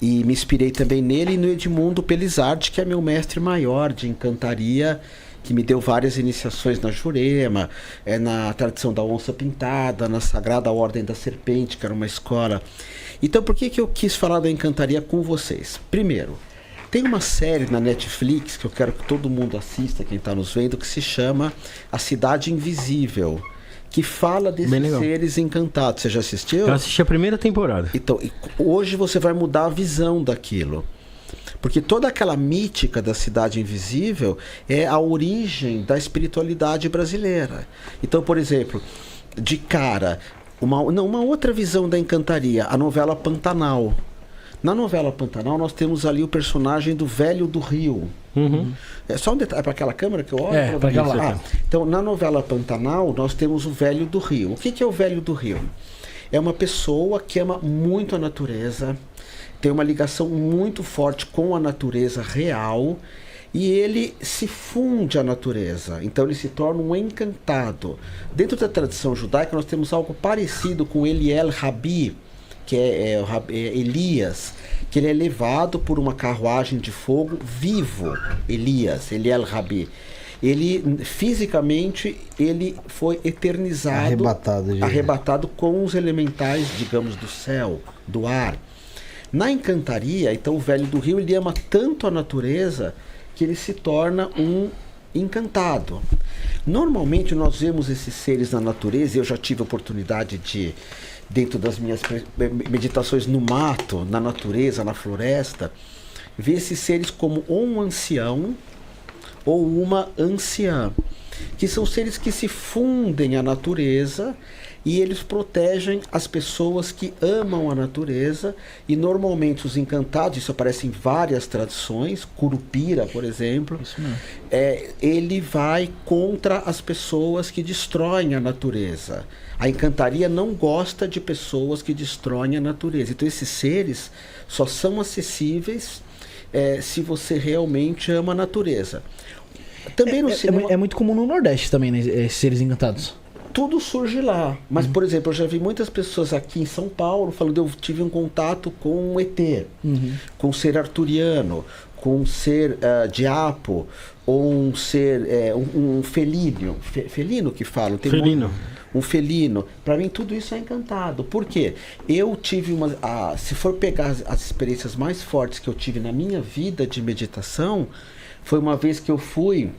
E me inspirei também nele e no Edmundo Pelizardi, que é meu mestre maior de encantaria, que me deu várias iniciações na Jurema, na tradição da onça pintada, na Sagrada Ordem da Serpente, que era uma escola. Então, por que eu quis falar da encantaria com vocês? Primeiro, tem uma série na Netflix que eu quero que todo mundo assista, quem está nos vendo, que se chama A Cidade Invisível, que fala desses seres encantados. Você já assistiu? Eu assisti a primeira temporada. Então, hoje você vai mudar a visão daquilo. Porque toda aquela mítica da cidade invisível é a origem da espiritualidade brasileira. Então, por exemplo, de cara, uma outra visão da encantaria, a novela Pantanal. Na novela Pantanal, nós temos ali o personagem do Velho do Rio. É só um detalhe, para aquela câmera que eu olho? Para aquela lá. Então, na novela Pantanal, nós temos o Velho do Rio. O que é o Velho do Rio? É uma pessoa que ama muito a natureza, tem uma ligação muito forte com a natureza real, e ele se funde à natureza. Então, ele se torna um encantado. Dentro da tradição judaica, nós temos algo parecido com Eliel Rabi, que é Elias, que ele é levado por uma carruagem de fogo vivo. Elias, Eliel Rabi. Ele, fisicamente, ele foi eternizado, arrebatado com os elementais, digamos, do céu, do ar. Na encantaria, então, o Velho do Rio, ele ama tanto a natureza que ele se torna um encantado. Normalmente, nós vemos esses seres na natureza, e eu já tive a oportunidade de, dentro das minhas meditações no mato, na natureza, na floresta, ver esses seres como ou um ancião ou uma anciã, que são seres que se fundem à natureza e eles protegem as pessoas que amam a natureza. E normalmente os encantados, isso aparece em várias tradições, Curupira, por exemplo, ele vai contra as pessoas que destroem a natureza. A encantaria não gosta de pessoas que destroem a natureza. Então esses seres só são acessíveis se você realmente ama a natureza. Também no cinema... é muito comum no Nordeste também, né, esses seres encantados. Tudo surge lá. Mas, por exemplo, eu já vi muitas pessoas aqui em São Paulo falando: eu tive um contato com um ET, com um ser arturiano, com um ser diapo, ou um ser, um felino. Felino que falam? Felino. Um felino. Para mim, tudo isso é encantado. Por quê? Eu tive se for pegar as experiências mais fortes que eu tive na minha vida de meditação, foi uma vez que eu fui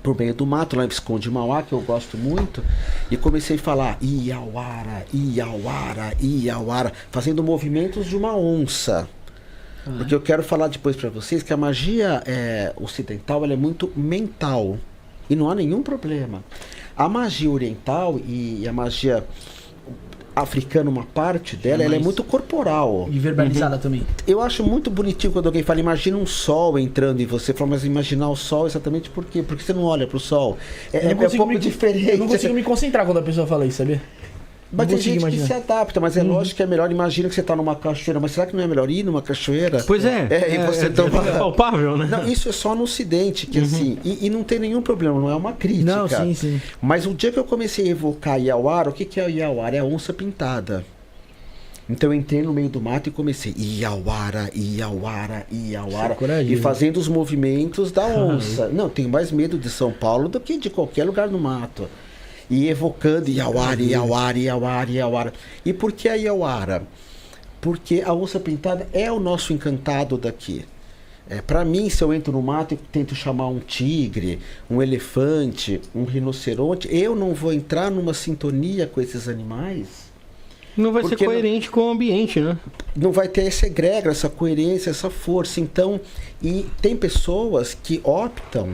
por meio do mato, lá em Visconde Mauá, que eu gosto muito, e comecei a falar Iauara, Iauara, Iauara, fazendo movimentos de uma onça. Porque eu quero falar depois para vocês que a magia ocidental, ela é muito mental, e não há nenhum problema. A magia oriental e a magia africana, uma parte dela, ela é muito corporal. E verbalizada também. Eu acho muito bonitinho quando alguém fala: imagina um sol entrando em você. Fala: mas imaginar o sol exatamente por quê? Porque você não olha pro sol. É um pouco diferente. Eu não consigo me concentrar quando a pessoa fala isso, sabia? Mas tem gente que se adapta, mas é lógico que é melhor. Imagina que você está numa cachoeira, mas será que não é melhor ir numa cachoeira? Pois é. E você toma... É palpável, né? Não, isso é só no Ocidente, que assim, e não tem nenhum problema, não é uma crítica. Não, sim. Mas o dia que eu comecei a evocar Iauara, o que é o Iauara? É a onça pintada. Então eu entrei no meio do mato e comecei Iauara, Iauara, Iauara, e fazendo os movimentos da onça. Não, tenho mais medo de São Paulo do que de qualquer lugar no mato. E evocando Iauara, Iauara, Iauara, Iauara. E por que a Iauara? Porque a onça pintada é o nosso encantado daqui. Para mim, se eu entro no mato e tento chamar um tigre, um elefante, um rinoceronte, eu não vou entrar numa sintonia com esses animais. Não vai ser coerente com o ambiente, né? Não vai ter essa egrégora, essa coerência, essa força. Então, e tem pessoas que optam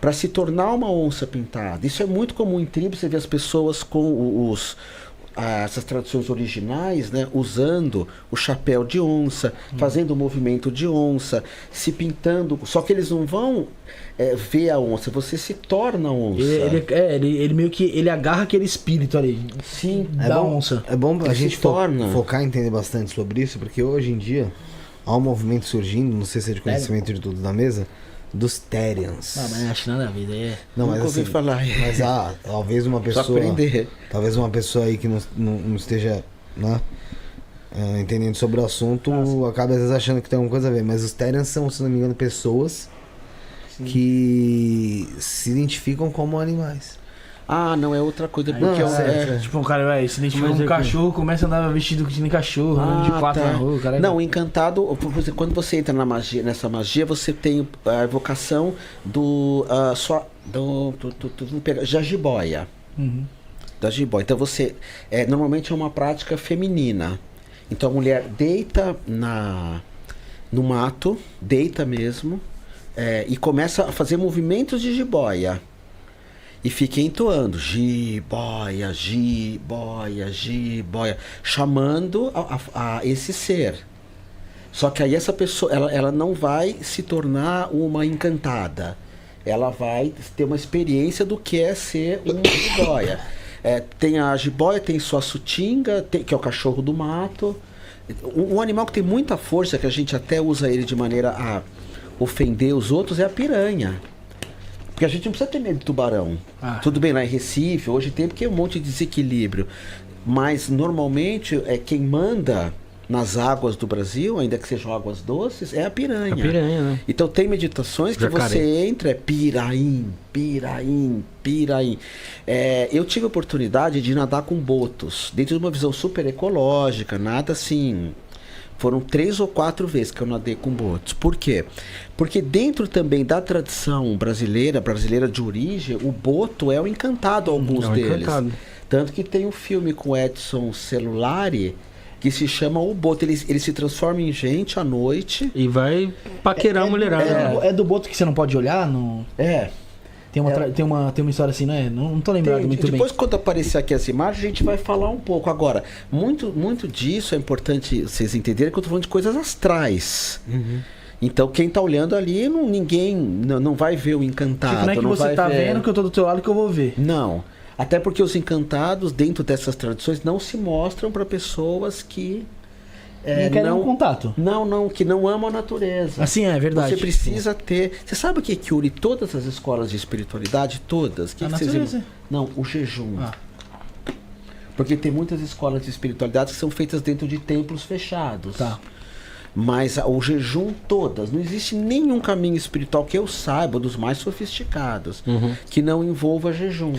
para se tornar uma onça pintada. Isso é muito comum em tribos. Você vê as pessoas com essas tradições originais, né, usando o chapéu de onça, fazendo o movimento de onça, se pintando. Só que eles não vão ver a onça, você se torna onça. Ele meio que ele agarra aquele espírito ali. Sim, da onça. É bom a gente focar e entender bastante sobre isso, porque hoje em dia há um movimento surgindo, não sei se é de conhecimento de tudo da mesa, dos Therians. Mas acho nada a vida. Não, mas ouvi falar. Mas talvez uma pessoa. Talvez uma pessoa aí que não esteja, né, entendendo sobre o assunto, acaba às vezes achando que tem alguma coisa a ver. Mas os Therians são, se não me engano, pessoas que se identificam como animais. Ah, não, é outra coisa, porque Tipo, um cara, velho, se identifica com um cachorro, começa a andar vestido que nem cachorro, andando de quatro na rua, cara. Não, o encantado, quando você entra na magia, nessa magia, você tem a evocação do da jiboia. Da jiboia. Então você, normalmente é uma prática feminina. Então a mulher deita no mato, deita mesmo, e começa a fazer movimentos de jiboia. E fica entoando, jiboia, jiboia, jiboia, chamando a esse ser. Só que aí essa pessoa, ela não vai se tornar uma encantada. Ela vai ter uma experiência do que é ser uma jiboia. Tem a jiboia, tem sua sutinga, que é o cachorro do mato. Um animal que tem muita força, que a gente até usa ele de maneira a ofender os outros, é a piranha. Porque a gente não precisa ter medo de tubarão. Tudo bem, lá em Recife, hoje tem porque é um monte de desequilíbrio. Mas normalmente quem manda nas águas do Brasil, ainda que sejam águas doces, é a piranha. A piranha, né? Então tem meditações que você entra, piraim, piraim, piraim. Eu tive a oportunidade de nadar com botos, dentro de uma visão super ecológica, nada assim. Foram 3 ou 4 vezes que eu nadei com botos. Por quê? Porque dentro também da tradição brasileira de origem, o boto é o encantado, alguns deles. Encantado. Tanto que tem um filme com Edson Celulari que se chama O Boto. Ele se transforma em gente à noite. E vai paquerar a mulherada. É do boto que você não pode olhar? No... Tem uma história assim, né? Não tô lembrado muito bem. Depois, quando aparecer aqui essa imagem, a gente vai falar um pouco. Agora, muito disso é importante vocês entenderem que eu tô falando de coisas astrais. Então, quem tá olhando ali, ninguém não vai ver o encantado. Tipo, não é que você tá vendo que eu tô do teu lado que eu vou ver. Não. Até porque os encantados, dentro dessas tradições, não se mostram para pessoas que... não querem um contato. Que não amam a natureza. Assim, é verdade. Você precisa ter... Você sabe o que une todas as escolas de espiritualidade? Todas? A natureza. Não, o jejum. Porque tem muitas escolas de espiritualidade que são feitas dentro de templos fechados. Mas o jejum, todas. Não existe nenhum caminho espiritual que eu saiba, dos mais sofisticados, que não envolva jejum.